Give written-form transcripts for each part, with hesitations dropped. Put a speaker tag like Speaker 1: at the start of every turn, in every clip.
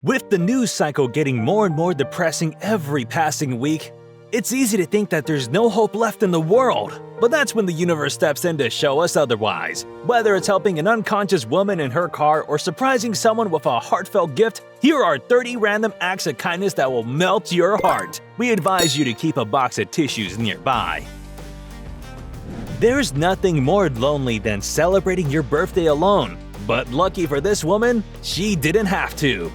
Speaker 1: With the news cycle getting more and more depressing every passing week, it's easy to think that there's no hope left in the world. But that's when the universe steps in to show us otherwise. Whether it's helping an unconscious woman in her car or surprising someone with a heartfelt gift, here are 30 random acts of kindness that will melt your heart. We advise you to keep a box of tissues nearby. There's nothing more lonely than celebrating your birthday alone. But lucky for this woman, she didn't have to.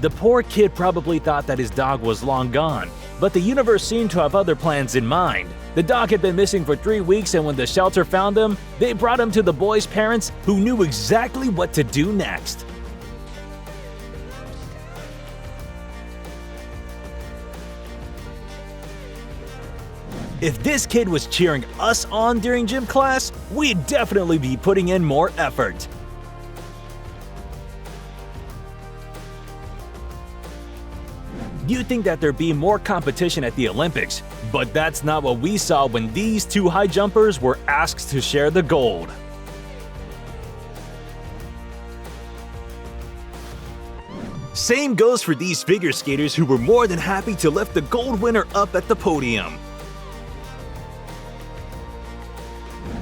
Speaker 1: The poor kid probably thought that his dog was long gone, but the universe seemed to have other plans in mind. The dog had been missing for 3 weeks, and when the shelter found him, they brought him to the boy's parents, who knew exactly what to do next. If this kid was cheering us on during gym class, we'd definitely be putting in more effort. You'd think that there'd be more competition at the Olympics, but that's not what we saw when these two high jumpers were asked to share the gold. Same goes for these figure skaters who were more than happy to lift the gold winner up at the podium.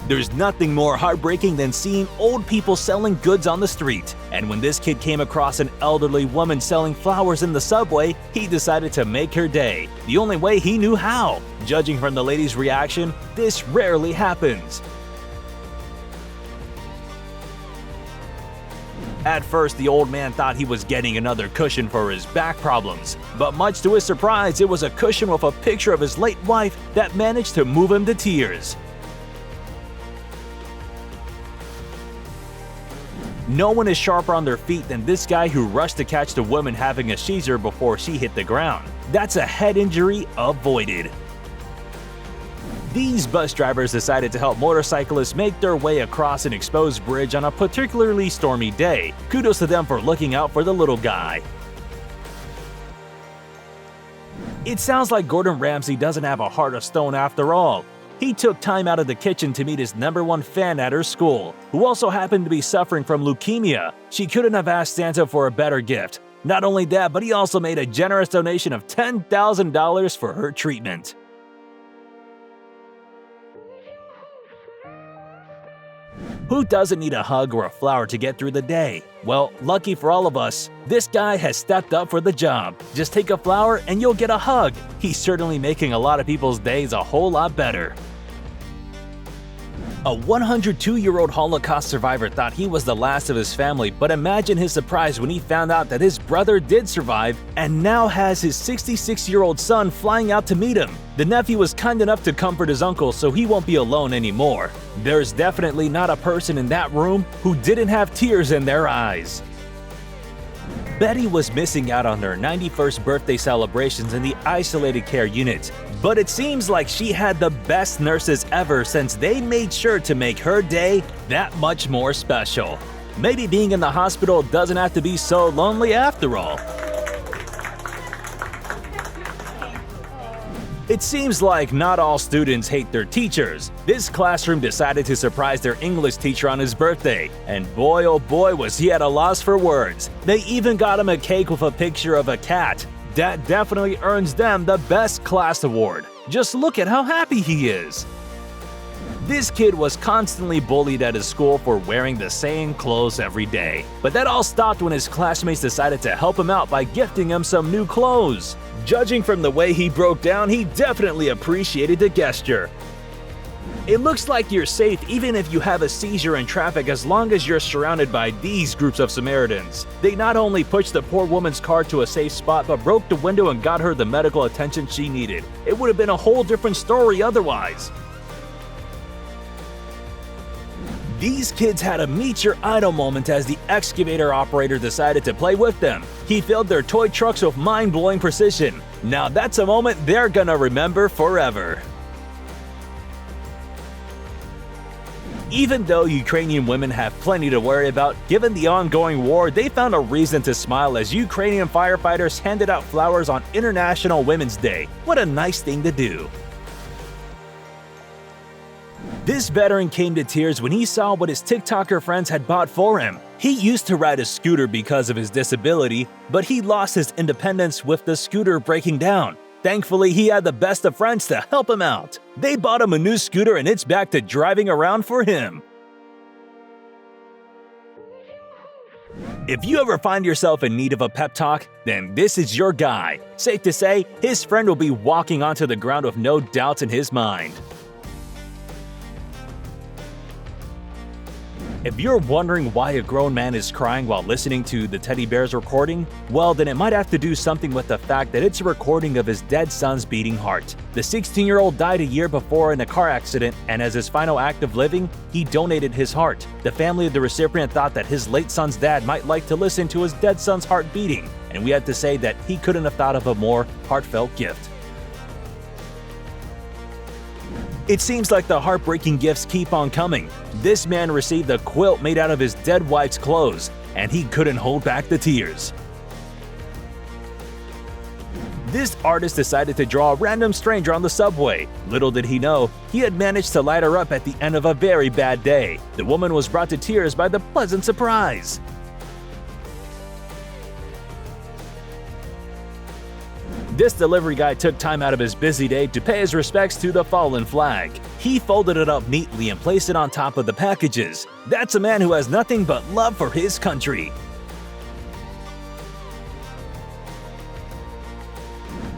Speaker 1: There's nothing more heartbreaking than seeing old people selling goods on the street. And when this kid came across an elderly woman selling flowers in the subway, he decided to make her day, the only way he knew how. Judging from the lady's reaction, this rarely happens. At first, the old man thought he was getting another cushion for his back problems, but much to his surprise, it was a cushion with a picture of his late wife that managed to move him to tears. No one is sharper on their feet than this guy who rushed to catch the woman having a seizure before she hit the ground. That's a head injury avoided. These bus drivers decided to help motorcyclists make their way across an exposed bridge on a particularly stormy day. Kudos to them for looking out for the little guy. It sounds like Gordon Ramsay doesn't have a heart of stone after all. He took time out of the kitchen to meet his #1 fan at her school, who also happened to be suffering from leukemia. She couldn't have asked Santa for a better gift. Not only that, but he also made a generous donation of $10,000 for her treatment. Who doesn't need a hug or a flower to get through the day? Well, lucky for all of us, this guy has stepped up for the job. Just take a flower and you'll get a hug. He's certainly making a lot of people's days a whole lot better. A 102-year-old Holocaust survivor thought he was the last of his family, but imagine his surprise when he found out that his brother did survive and now has his 66-year-old son flying out to meet him. The nephew was kind enough to comfort his uncle so he won't be alone anymore. There's definitely not a person in that room who didn't have tears in their eyes. Betty was missing out on her 91st birthday celebrations in the isolated care unit, but it seems like she had the best nurses ever since they made sure to make her day that much more special. Maybe being in the hospital doesn't have to be so lonely after all. It seems like not all students hate their teachers. This classroom decided to surprise their English teacher on his birthday, and boy oh boy was he at a loss for words. They even got him a cake with a picture of a cat. That definitely earns them the Best Class Award. Just look at how happy he is. This kid was constantly bullied at his school for wearing the same clothes every day. But that all stopped when his classmates decided to help him out by gifting him some new clothes. Judging from the way he broke down, he definitely appreciated the gesture. It looks like you're safe even if you have a seizure in traffic as long as you're surrounded by these groups of Samaritans. They not only pushed the poor woman's car to a safe spot but broke the window and got her the medical attention she needed. It would have been a whole different story otherwise. These kids had a meet your idol moment as the excavator operator decided to play with them. He filled their toy trucks with mind-blowing precision. Now that's a moment they're gonna remember forever. Even though Ukrainian women have plenty to worry about, given the ongoing war, they found a reason to smile as Ukrainian firefighters handed out flowers on International Women's Day. What a nice thing to do. This veteran came to tears when he saw what his TikToker friends had bought for him. He used to ride a scooter because of his disability, but he lost his independence with the scooter breaking down. Thankfully, he had the best of friends to help him out. They bought him a new scooter and it's back to driving around for him. If you ever find yourself in need of a pep talk, then this is your guy. Safe to say, his friend will be walking onto the ground with no doubts in his mind. If you're wondering why a grown man is crying while listening to the teddy bear's recording, well then it might have to do something with the fact that it's a recording of his dead son's beating heart. The 16-year-old died a year before in a car accident, and as his final act of living, he donated his heart. The family of the recipient thought that his late son's dad might like to listen to his dead son's heart beating, and we had to say that he couldn't have thought of a more heartfelt gift. It seems like the heartbreaking gifts keep on coming. This man received a quilt made out of his dead wife's clothes, and he couldn't hold back the tears. This artist decided to draw a random stranger on the subway. Little did he know, he had managed to light her up at the end of a very bad day. The woman was brought to tears by the pleasant surprise. This delivery guy took time out of his busy day to pay his respects to the fallen flag. He folded it up neatly and placed it on top of the packages. That's a man who has nothing but love for his country.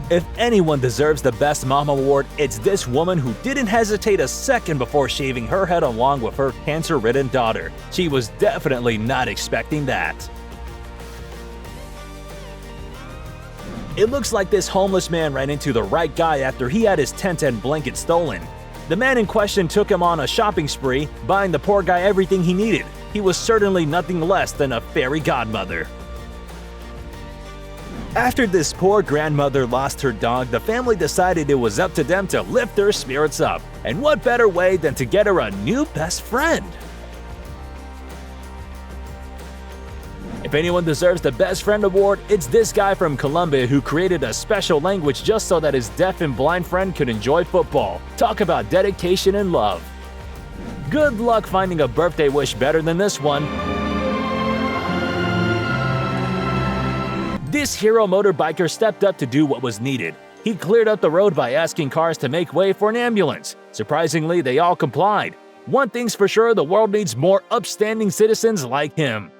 Speaker 1: If anyone deserves the Best Mom award, it's this woman who didn't hesitate a second before shaving her head along with her cancer-ridden daughter. She was definitely not expecting that. It looks like this homeless man ran into the right guy after he had his tent and blanket stolen. The man in question took him on a shopping spree, buying the poor guy everything he needed. He was certainly nothing less than a fairy godmother. After this poor grandmother lost her dog, the family decided it was up to them to lift their spirits up. And what better way than to get her a new best friend? If anyone deserves the Best Friend award, it's this guy from Colombia who created a special language just so that his deaf and blind friend could enjoy football. Talk about dedication and love. Good luck finding a birthday wish better than this one. This hero motorbiker stepped up to do what was needed. He cleared up the road by asking cars to make way for an ambulance. Surprisingly, they all complied. One thing's for sure, the world needs more upstanding citizens like him.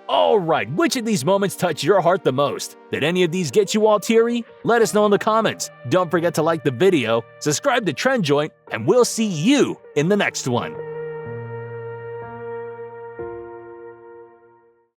Speaker 1: Alright, which of these moments touched your heart the most? Did any of these get you all teary? Let us know in the comments. Don't forget to like the video, subscribe to Trend Joint, and we'll see you in the next one.